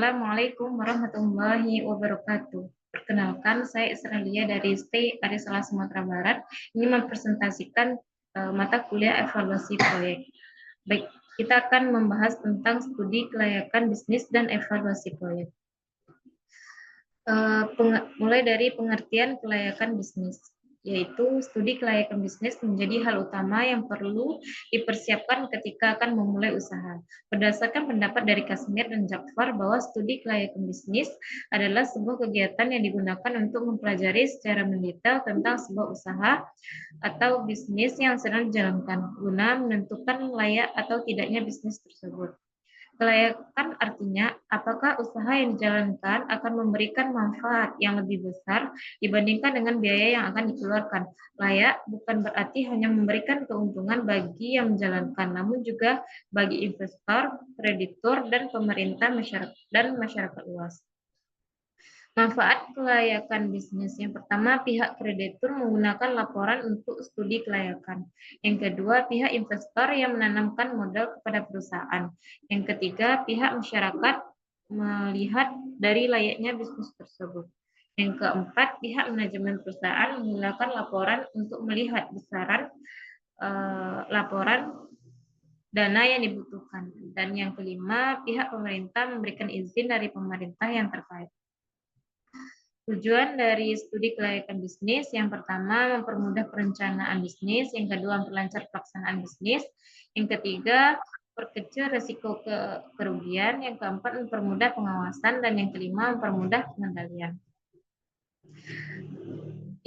Assalamualaikum warahmatullahi wabarakatuh. Perkenalkan, saya Israelia dari STI Arisala Sumatera Barat. Ini mempresentasikan mata kuliah evaluasi proyek. Baik, kita akan membahas tentang studi kelayakan bisnis dan evaluasi proyek. Mulai dari pengertian kelayakan bisnis, yaitu studi kelayakan bisnis menjadi hal utama yang perlu dipersiapkan ketika akan memulai usaha. Berdasarkan pendapat dari Kasmir dan Jafar bahwa studi kelayakan bisnis adalah sebuah kegiatan yang digunakan untuk mempelajari secara mendetail tentang sebuah usaha atau bisnis yang sedang dijalankan, guna menentukan layak atau tidaknya bisnis tersebut. Kelayakan artinya, apakah usaha yang dijalankan akan memberikan manfaat yang lebih besar dibandingkan dengan biaya yang akan dikeluarkan. Layak bukan berarti hanya memberikan keuntungan bagi yang menjalankan, namun juga bagi investor, kreditur, dan pemerintah dan masyarakat luas. Manfaat kelayakan bisnis. Yang pertama, pihak kreditur menggunakan laporan untuk studi kelayakan. Yang kedua, pihak investor yang menanamkan modal kepada perusahaan. Yang ketiga, pihak masyarakat melihat dari layaknya bisnis tersebut. Yang keempat, pihak manajemen perusahaan menggunakan laporan untuk melihat besaran laporan dana yang dibutuhkan. Dan yang kelima, pihak pemerintah memberikan izin dari pemerintah yang terkait. Tujuan dari studi kelayakan bisnis, yang pertama mempermudah perencanaan bisnis, yang kedua memperlancar pelaksanaan bisnis, yang ketiga perkecil risiko kerugian, yang keempat mempermudah pengawasan, dan yang kelima mempermudah pengendalian.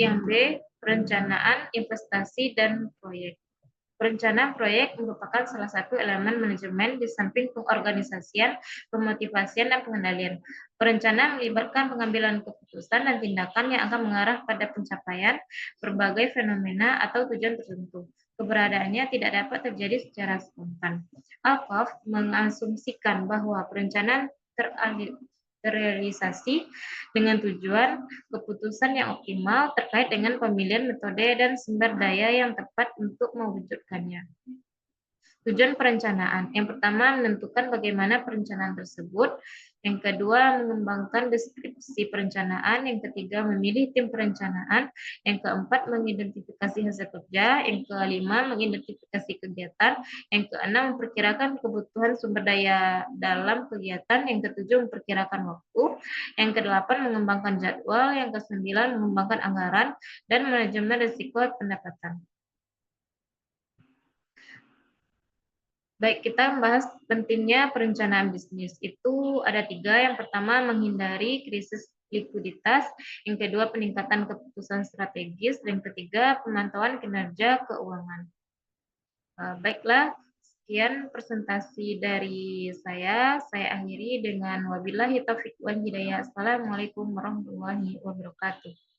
Yang B, perencanaan, investasi, dan proyek. Perencanaan proyek merupakan salah satu elemen manajemen di samping pengorganisasian, pemotivasian, dan pengendalian. Perencanaan melibatkan pengambilan keputusan dan tindakan yang akan mengarah pada pencapaian berbagai fenomena atau tujuan tertentu. Keberadaannya tidak dapat terjadi secara spontan. Alkov mengasumsikan bahwa perencanaan terrealisasi dengan tujuan keputusan yang optimal terkait dengan pemilihan metode dan sumber daya yang tepat untuk mewujudkannya. Tujuan perencanaan. Yang pertama, menentukan bagaimana perencanaan tersebut. Yang kedua, mengembangkan deskripsi perencanaan. Yang ketiga, memilih tim perencanaan. Yang keempat, mengidentifikasi hasil kerja. Yang kelima, mengidentifikasi kegiatan. Yang keenam, memperkirakan kebutuhan sumber daya dalam kegiatan. Yang ketujuh, memperkirakan waktu. Yang kedelapan, mengembangkan jadwal. Yang kesembilan, mengembangkan anggaran dan manajemen risiko pendapatan. Baik, kita membahas pentingnya perencanaan bisnis. Itu ada 3. Yang pertama, menghindari krisis likuiditas. Yang kedua, peningkatan keputusan strategis. Dan ketiga, pemantauan kinerja keuangan. Baiklah, sekian presentasi dari saya. Saya akhiri dengan wabillahi taufiq wal hidayah. Assalamualaikum warahmatullahi wabarakatuh.